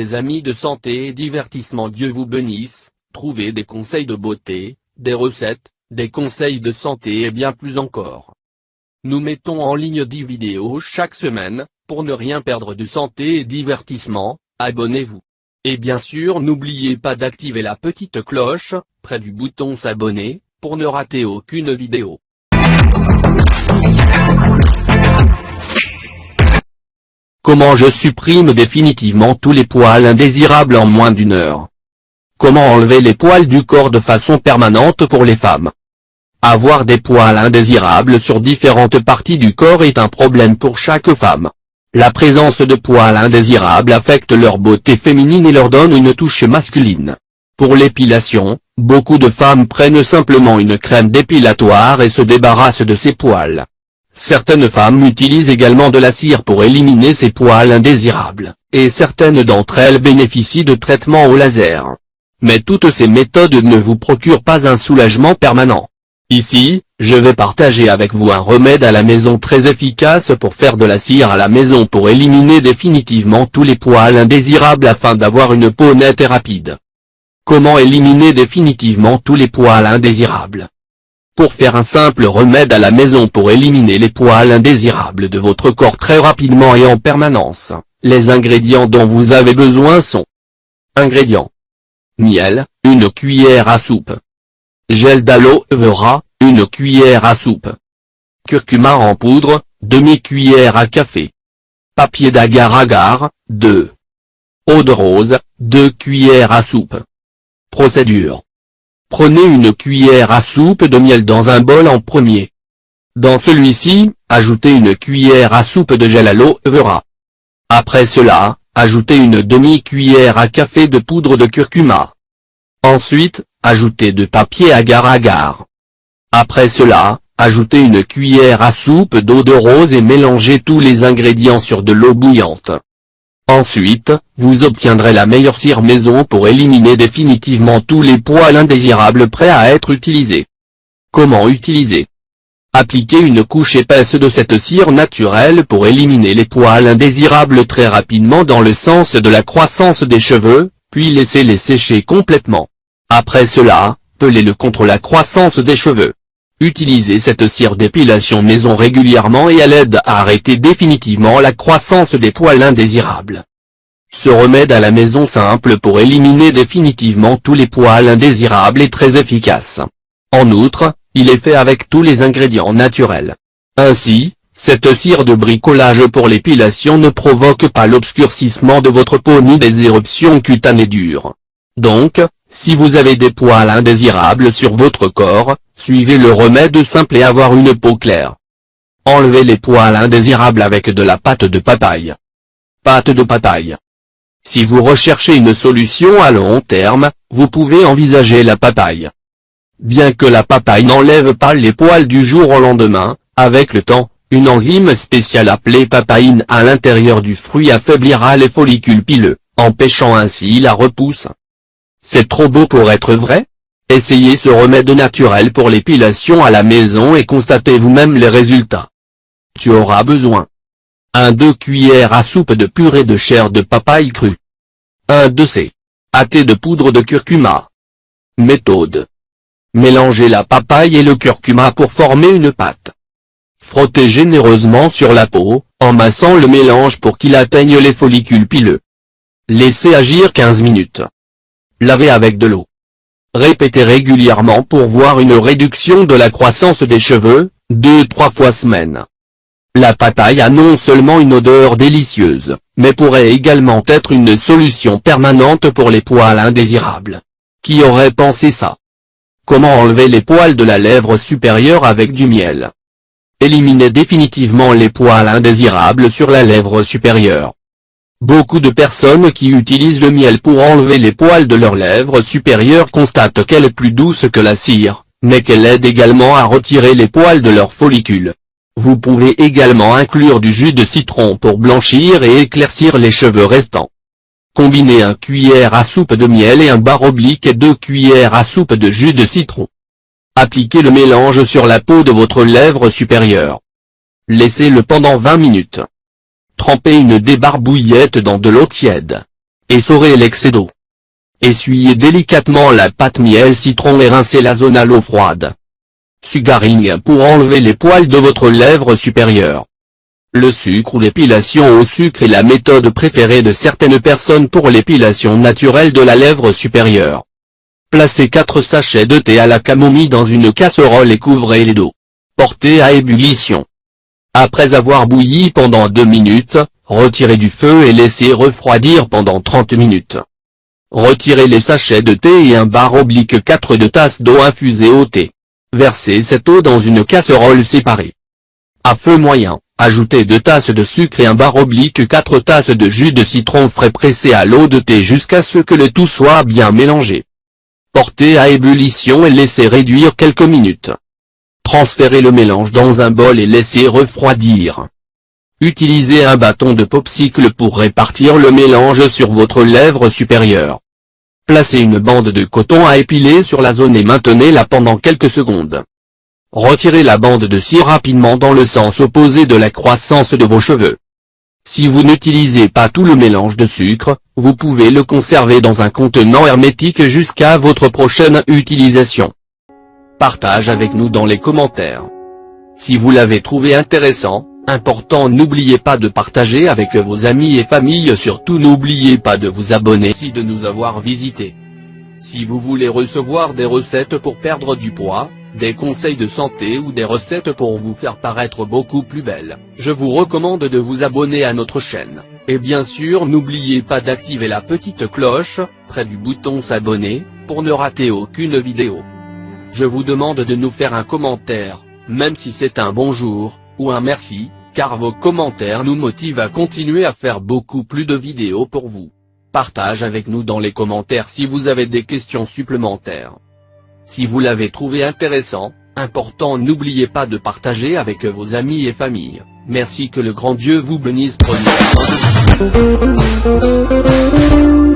les amis de santé et divertissement, Dieu vous bénisse. Trouvez des conseils de beauté, des recettes, des conseils de santé et bien plus encore. Nous mettons en ligne 10 vidéos chaque semaine. Pour ne rien perdre de santé et divertissement, abonnez-vous. Et bien sûr n'oubliez pas d'activer la petite cloche, près du bouton s'abonner, pour ne rater aucune vidéo. Comment je supprime définitivement tous les poils indésirables en moins d'1 heure? Comment enlever les poils du corps de façon permanente pour les femmes? Avoir des poils indésirables sur différentes parties du corps est un problème pour chaque femme. La présence de poils indésirables affecte leur beauté féminine et leur donne une touche masculine. Pour l'épilation, beaucoup de femmes prennent simplement une crème dépilatoire et se débarrassent de ces poils. Certaines femmes utilisent également de la cire pour éliminer ces poils indésirables, et certaines d'entre elles bénéficient de traitements au laser. Mais toutes ces méthodes ne vous procurent pas un soulagement permanent. Ici, je vais partager avec vous un remède à la maison très efficace pour faire de la cire à la maison pour éliminer définitivement tous les poils indésirables afin d'avoir une peau nette et rapide. Comment éliminer définitivement tous les poils indésirables? Pour faire un simple remède à la maison pour éliminer les poils indésirables de votre corps très rapidement et en permanence, les ingrédients dont vous avez besoin sont: ingrédients. Miel, 1 cuillère à soupe. Gel d'aloe vera, 1 cuillère à soupe. Curcuma en poudre, demi-cuillère à café. Papier d'agar-agar, 2. Eau de rose, 2 cuillères à soupe. Procédure. Prenez 1 cuillère à soupe de miel dans un bol en premier. Dans celui-ci, ajoutez 1 cuillère à soupe de gel aloe vera. Après cela, ajoutez 1 demi-cuillère à café de poudre de curcuma. Ensuite, ajoutez de papier agar-agar. Après cela, ajoutez 1 cuillère à soupe d'eau de rose et mélangez tous les ingrédients sur de l'eau bouillante. Ensuite, vous obtiendrez la meilleure cire maison pour éliminer définitivement tous les poils indésirables prêts à être utilisés. Comment utiliser? Appliquez une couche épaisse de cette cire naturelle pour éliminer les poils indésirables très rapidement dans le sens de la croissance des cheveux, puis laissez-les sécher complètement. Après cela, pelez-le contre la croissance des cheveux. Utilisez cette cire d'épilation maison régulièrement et elle aide à arrêter définitivement la croissance des poils indésirables. Ce remède à la maison simple pour éliminer définitivement tous les poils indésirables est très efficace. En outre, il est fait avec tous les ingrédients naturels. Ainsi, cette cire de bricolage pour l'épilation ne provoque pas l'obscurcissement de votre peau ni des éruptions cutanées dures. Donc, si vous avez des poils indésirables sur votre corps, suivez le remède simple et avoir une peau claire. Enlevez les poils indésirables avec de la pâte de papaye. Pâte de papaye. Si vous recherchez une solution à long terme, vous pouvez envisager la papaye. Bien que la papaye n'enlève pas les poils du jour au lendemain, avec le temps, une enzyme spéciale appelée papaïne à l'intérieur du fruit affaiblira les follicules pileux, empêchant ainsi la repousse. C'est trop beau pour être vrai? Essayez ce remède naturel pour l'épilation à la maison et constatez vous-même les résultats. Tu auras besoin: 1-2 cuillères à soupe de purée de chair de papaye crue. 1-2 c. à thé de poudre de curcuma. Méthode. Mélangez la papaye et le curcuma pour former une pâte. Frottez généreusement sur la peau, en massant le mélange pour qu'il atteigne les follicules pileux. Laissez agir 15 minutes. Lavez avec de l'eau. Répétez régulièrement pour voir une réduction de la croissance des cheveux, 2-3 fois semaine. La papaye a non seulement une odeur délicieuse, mais pourrait également être une solution permanente pour les poils indésirables. Qui aurait pensé ça? Comment enlever les poils de la lèvre supérieure avec du miel? Éliminez définitivement les poils indésirables sur la lèvre supérieure. Beaucoup de personnes qui utilisent le miel pour enlever les poils de leurs lèvres supérieures constatent qu'elle est plus douce que la cire, mais qu'elle aide également à retirer les poils de leurs follicules. Vous pouvez également inclure du jus de citron pour blanchir et éclaircir les cheveux restants. Combinez 1 cuillère à soupe de miel et un bar oblique et 2 cuillères à soupe de jus de citron. Appliquez le mélange sur la peau de votre lèvre supérieure. Laissez-le pendant 20 minutes. Trempez une débarbouillette dans de l'eau tiède. Essorez l'excès d'eau. Essuyez délicatement la pâte miel citron et rincez la zone à l'eau froide. Sugaring pour enlever les poils de votre lèvre supérieure. Le sucre ou l'épilation au sucre est la méthode préférée de certaines personnes pour l'épilation naturelle de la lèvre supérieure. Placez 4 sachets de thé à la camomille dans une casserole et couvrez-les d'eau. Portez à ébullition. Après avoir bouilli pendant 2 minutes, retirez du feu et laissez refroidir pendant 30 minutes. Retirez les sachets de thé et un bar oblique 4 de tasses d'eau infusée au thé. Versez cette eau dans une casserole séparée. À feu moyen, ajoutez 2 tasses de sucre et un bar oblique 4 tasses de jus de citron frais pressé à l'eau de thé jusqu'à ce que le tout soit bien mélangé. Portez à ébullition et laissez réduire quelques minutes. Transférez le mélange dans un bol et laissez refroidir. Utilisez un bâton de popsicle pour répartir le mélange sur votre lèvre supérieure. Placez une bande de coton à épiler sur la zone et maintenez-la pendant quelques secondes. Retirez la bande de cire rapidement dans le sens opposé de la croissance de vos cheveux. Si vous n'utilisez pas tout le mélange de sucre, vous pouvez le conserver dans un contenant hermétique jusqu'à votre prochaine utilisation. Partage avec nous dans les commentaires. Si vous l'avez trouvé intéressant, important, n'oubliez pas de partager avec vos amis et familles, surtout n'oubliez pas de vous abonner et de nous avoir visités. Si vous voulez recevoir des recettes pour perdre du poids, des conseils de santé ou des recettes pour vous faire paraître beaucoup plus belle, je vous recommande de vous abonner à notre chaîne, et bien sûr n'oubliez pas d'activer la petite cloche, près du bouton s'abonner, pour ne rater aucune vidéo. Je vous demande de nous faire un commentaire, même si c'est un bonjour, ou un merci, car vos commentaires nous motivent à continuer à faire beaucoup plus de vidéos pour vous. Partage avec nous dans les commentaires si vous avez des questions supplémentaires. Si vous l'avez trouvé intéressant, important, n'oubliez pas de partager avec vos amis et familles. Merci, que le grand Dieu vous bénisse. Prenez soin de vous.